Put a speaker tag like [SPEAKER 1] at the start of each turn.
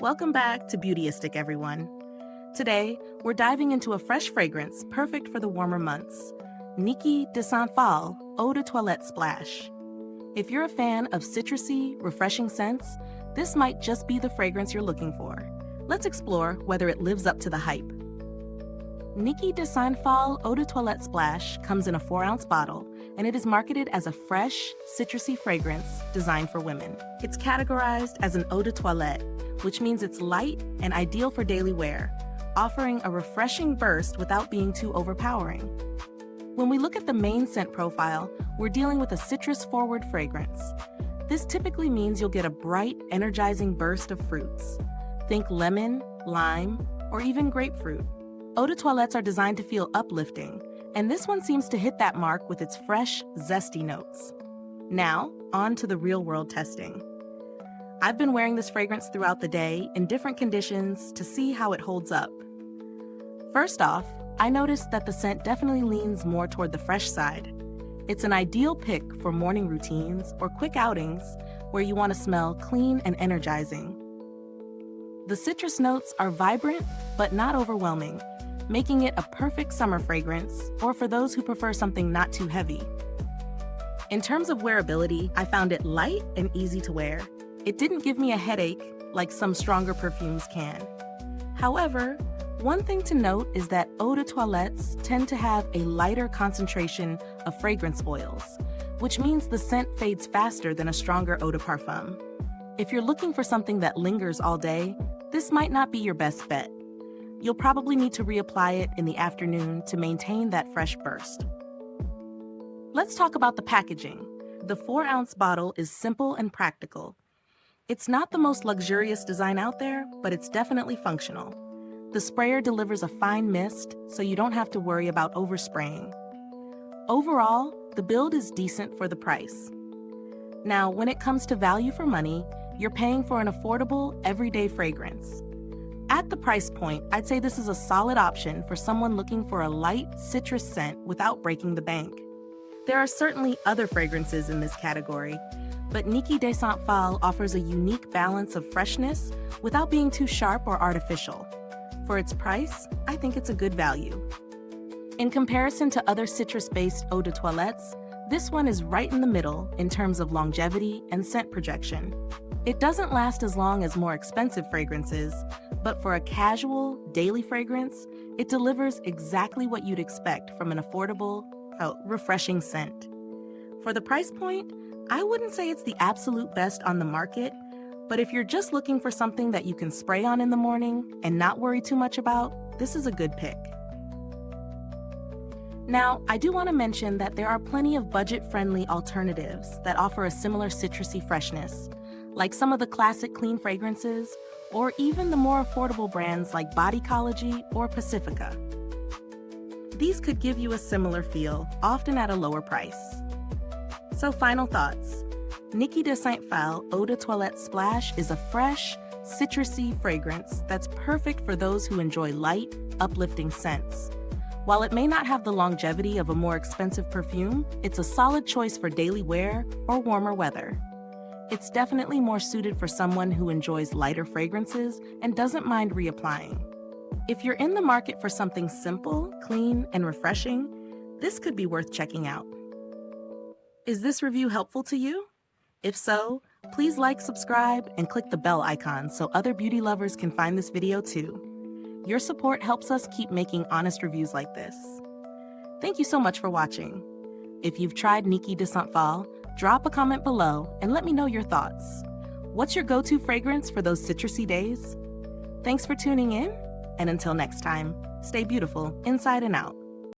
[SPEAKER 1] Welcome back to Beautyistic, everyone. Today, we're diving into a fresh fragrance perfect for the warmer months. Niki De Saint Phalle Eau De Toilette Splash. If you're a fan of citrusy, refreshing scents, this might just be the fragrance you're looking for. Let's explore whether it lives up to the hype. Niki De Saint Phalle Eau De Toilette Splash comes in a 4-ounce bottle, and it is marketed as a fresh, citrusy fragrance designed for women. It's categorized as an eau de toilette, which means it's light and ideal for daily wear, offering a refreshing burst without being too overpowering. When we look at the main scent profile, we're dealing with a citrus-forward fragrance. This typically means you'll get a bright, energizing burst of fruits. Think lemon, lime, or even grapefruit. Eau de toilettes are designed to feel uplifting, and this one seems to hit that mark with its fresh, zesty notes. Now, on to the real-world testing. I've been wearing this fragrance throughout the day in different conditions to see how it holds up. First off, I noticed that the scent definitely leans more toward the fresh side. It's an ideal pick for morning routines or quick outings where you want to smell clean and energizing. The citrus notes are vibrant but not overwhelming, making it a perfect summer fragrance or for those who prefer something not too heavy. In terms of wearability, I found it light and easy to wear. It didn't give me a headache like some stronger perfumes can. However, one thing to note is that eau de toilettes tend to have a lighter concentration of fragrance oils, which means the scent fades faster than a stronger eau de parfum. If you're looking for something that lingers all day, this might not be your best bet. You'll probably need to reapply it in the afternoon to maintain that fresh burst. Let's talk about the packaging. The 4-ounce bottle is simple and practical. It's not the most luxurious design out there, but it's definitely functional. The sprayer delivers a fine mist, so you don't have to worry about overspraying. Overall, the build is decent for the price. Now, when it comes to value for money, you're paying for an affordable, everyday fragrance. At the price point, I'd say this is a solid option for someone looking for a light, citrus scent without breaking the bank. There are certainly other fragrances in this category, but Niki De Saint Phalle offers a unique balance of freshness without being too sharp or artificial. For its price, I think it's a good value. In comparison to other citrus-based eau de toilettes, this one is right in the middle in terms of longevity and scent projection. It doesn't last as long as more expensive fragrances, but for a casual, daily fragrance, it delivers exactly what you'd expect from an affordable, refreshing scent. For the price point, I wouldn't say it's the absolute best on the market, but if you're just looking for something that you can spray on in the morning and not worry too much about, this is a good pick. Now, I do want to mention that there are plenty of budget-friendly alternatives that offer a similar citrusy freshness, like some of the classic clean fragrances, or even the more affordable brands like Bodycology or Pacifica. These could give you a similar feel, often at a lower price. So final thoughts. Niki De Saint Phalle Eau De Toilette Splash is a fresh, citrusy fragrance that's perfect for those who enjoy light, uplifting scents. While it may not have the longevity of a more expensive perfume, it's a solid choice for daily wear or warmer weather. It's definitely more suited for someone who enjoys lighter fragrances and doesn't mind reapplying. If you're in the market for something simple, clean, and refreshing, this could be worth checking out. Is this review helpful to you? If so, please like, subscribe, and click the bell icon so other beauty lovers can find this video too. Your support helps us keep making honest reviews like this. Thank you so much for watching. If you've tried Niki De Saint Phalle, drop a comment below and let me know your thoughts. What's your go-to fragrance for those citrusy days? Thanks for tuning in, and until next time, stay beautiful inside and out.